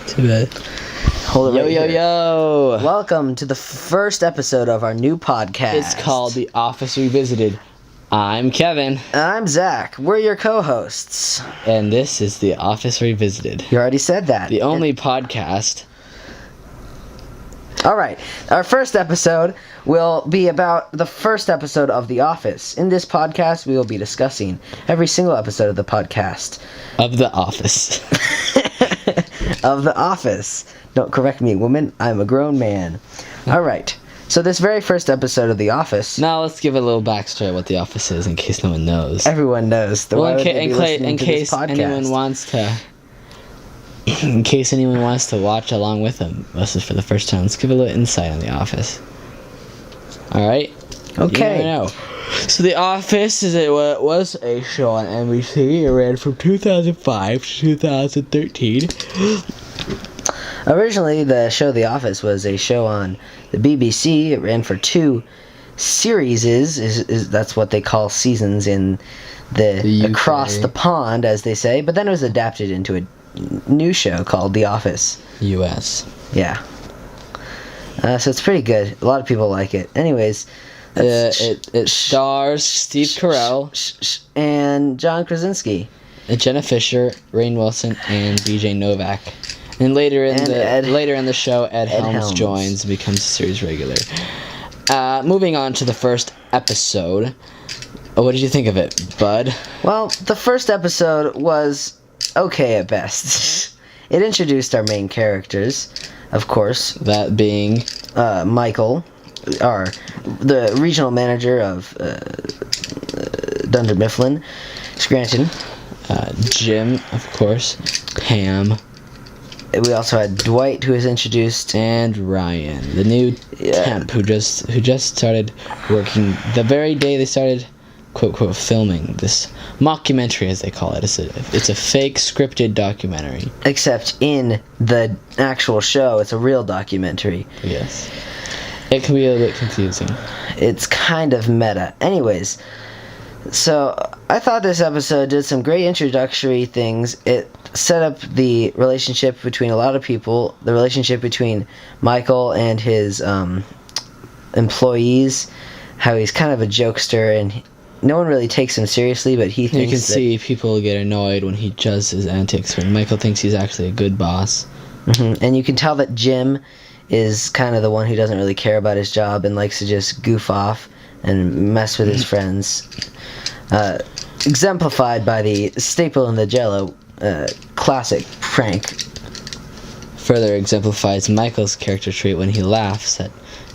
Too bad. Hold it right here. Yo. Welcome to the first episode of our new podcast. It's called The Office Revisited. I'm Kevin. And I'm Zach. We're your co-hosts. And this is The Office Revisited. You already said that. The only podcast. Alright, our first episode will be about the first episode of The Office. In this podcast, we will be discussing every single episode of the podcast. Of The Office. Of The Office. Don't correct me, woman. I'm a grown man. Alright, so this very first episode of The Office... Now let's give a little backstory of what The Office is in case no one knows. Everyone knows. Well, in case anyone wants to... In case anyone wants to watch along with them, this is for the first time. Let's give a little insight on The Office. Alright? Okay. You never know. So The Office was a show on NBC. It ran from 2005 to 2013. Originally, the show The Office was a show on the BBC. It ran for 2 series. That's what they call seasons in the across the pond, as they say. But then it was adapted into a new show called The Office. US. Yeah. So it's pretty good. A lot of people like it. Anyways, it stars Steve Carell and John Krasinski, Jenna Fisher, Rainn Wilson, and B.J. Novak. And later in the show, Ed Helms joins and becomes a series regular. Moving on to the first episode. What did you think of it, bud? Well, the first episode was okay at best. It introduced our main characters, of course. That being Michael, the regional manager of Dunder Mifflin, Scranton. Jim, of course. Pam. We also had Dwight, who was introduced, and Ryan, the new temp who just started working the very day they started, quote quote, filming this mockumentary, as they call it. It's a fake scripted documentary. Except in the actual show, it's a real documentary. Yes, it can be a bit confusing. It's kind of meta. Anyways, so I thought this episode did some great introductory things. It set up the relationship between a lot of people, the relationship between Michael and his employees, how he's kind of a jokester and no one really takes him seriously, but he thinks you can see people get annoyed when he does his antics, when Michael thinks he's actually a good boss. Mm-hmm. And you can tell that Jim is kind of the one who doesn't really care about his job and likes to just goof off and mess with his friends. Exemplified by the staple in the Jell-O classic prank. Further exemplifies Michael's character trait when he laughs at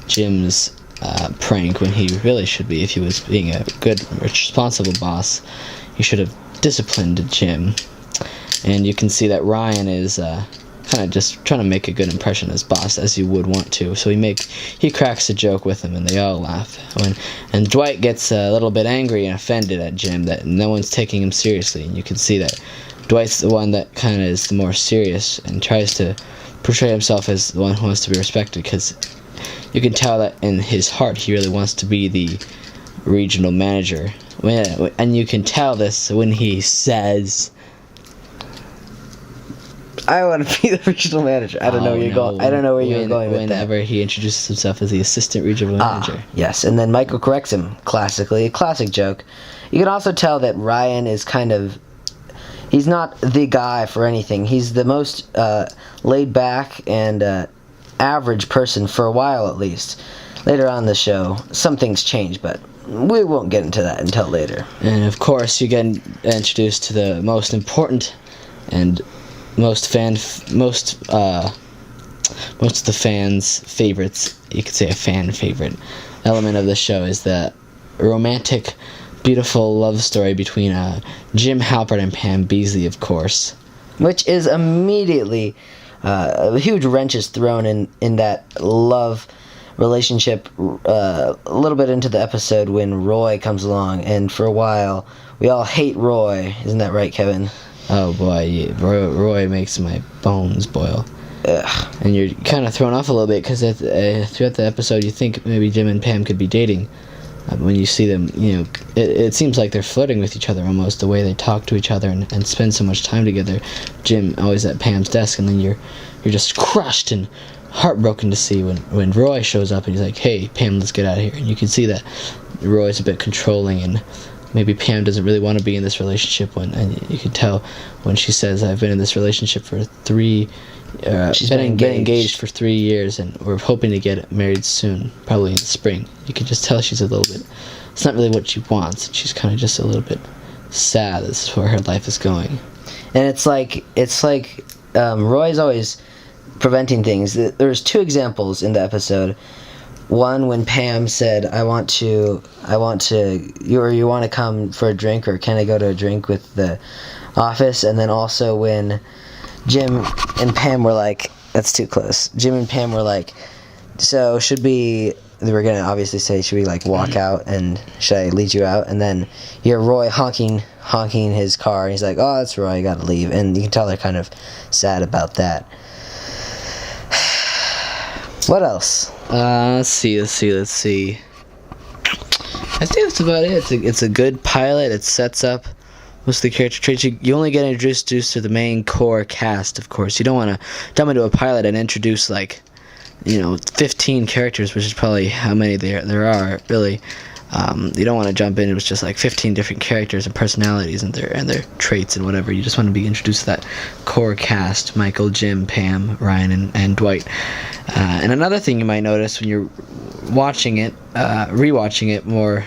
Jim's prank, when he really should be, if he was being a good, responsible boss, he should have disciplined Jim. And you can see that Ryan is kind of just trying to make a good impression as boss, as you would want to. So he cracks a joke with him, and they all laugh. And Dwight gets a little bit angry and offended at Jim that no one's taking him seriously. And you can see that Dwight's the one that kind of is the more serious and tries to portray himself as the one who wants to be respected, because you can tell that in his heart he really wants to be the regional manager. And you can tell this when he says, I want to be the regional manager. I don't know where you're going. I don't know where you're going with that. Whenever he introduces himself as the assistant regional manager. Yes, and then Michael corrects him. Classically, a classic joke. You can also tell that Ryan is kind of... He's not the guy for anything. He's the most laid back and average person for a while, at least. Later on in the show, some things change, but we won't get into that until later. And of course, you get introduced to the most important and most of the fans' favorites. You could say a fan favorite element of the show is the romantic, beautiful love story between Jim Halpert and Pam Beesly, of course. Which is immediately a huge wrench is thrown in that love relationship a little bit into the episode when Roy comes along, and for a while we all hate Roy. Isn't that right, Kevin? Oh boy, yeah. Roy makes my bones boil. Ugh. And you're kind of thrown off a little bit because throughout the episode you think maybe Jim and Pam could be dating. when you see them, it seems like they're flirting with each other almost, the way they talk to each other and spend so much time together. Jim always at Pam's desk, and then you're just crushed and heartbroken to see when Roy shows up and he's like, hey, Pam, let's get out of here. And you can see that Roy's a bit controlling, and maybe Pam doesn't really want to be in this relationship, and you can tell when she says, I've been in this relationship for she's been engaged for 3 years, and we're hoping to get married soon, probably in the spring. You can just tell she's a little bit, it's not really what she wants. She's kind of just a little bit sad. This is where her life is going. And it's like Roy's always preventing things. There's 2 examples in the episode. One, when Pam said, you want to come for a drink, or can I go to a drink with the office? And then also when Jim and Pam were like, that's too close. Jim and Pam were like, so they were going to obviously say, should we like walk out, and should I lead you out? And then you hear Roy honking his car, and he's like, oh, that's Roy, I gotta leave. And you can tell they're kind of sad about that. What else? Let's see. I think that's about it. It's a good pilot. It sets up most of the character traits. You only get introduced to the main core cast, of course. You don't want to jump into a pilot and introduce 15 characters, which is probably how many there are, really. You don't want to jump in with just 15 different characters and personalities and their traits and whatever. You just want to be introduced to that core cast: Michael, Jim, Pam, Ryan, and Dwight. And another thing you might notice when you're watching it, rewatching it more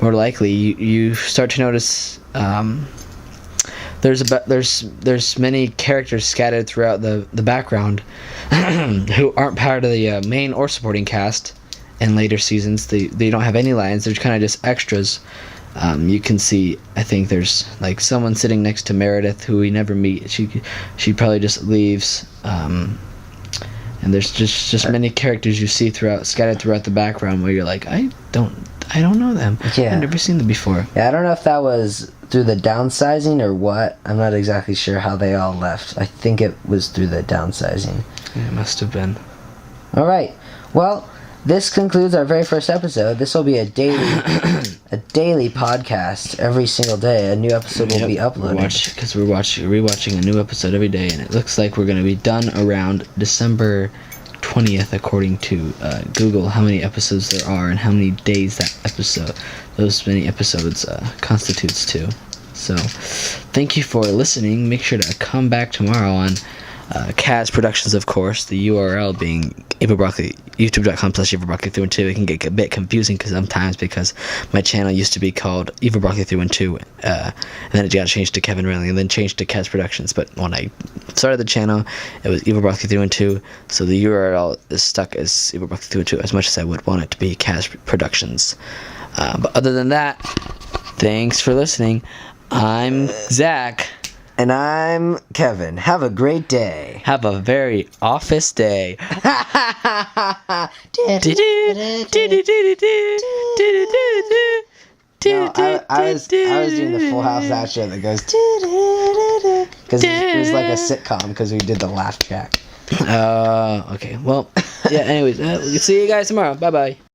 likely, you start to notice there's many characters scattered throughout the background who aren't part of the main or supporting cast. In later seasons, they don't have any lines. They're kind of just extras. You can see, I think there's someone sitting next to Meredith who we never meet. She probably just leaves. And there's just many characters you see scattered throughout the background where you're like, I don't know them. Yeah. I've never seen them before. Yeah, I don't know if that was through the downsizing or what. I'm not exactly sure how they all left. I think it was through the downsizing. Yeah, it must have been. All right. Well, this concludes our very first episode. This will be a daily podcast every single day. A new episode will be uploaded. Because we're rewatching a new episode every day, and it looks like we're going to be done around December 20th, according to Google, how many episodes there are and how many days those many episodes constitutes to. So, thank you for listening. Make sure to come back tomorrow on Kaz Productions, of course, the URL being Eva Broccoli, youtube.com/EvaBroccoli312. It can get a bit confusing sometimes because my channel used to be called Eva Broccoli 312, and then it got changed to Kevin Railing, and then changed to Kaz Productions. But when I started the channel, it was Eva Broccoli 312, so the URL is stuck as Eva Broccoli 312 as much as I would want it to be Kaz Productions. But other than that, thanks for listening. I'm Zach. And I'm Kevin. Have a great day. Have a very office day. No, I was doing the Full House outro that goes because it was like a sitcom because we did the laugh track. Okay. Well, yeah. Anyways, we'll see you guys tomorrow. Bye bye.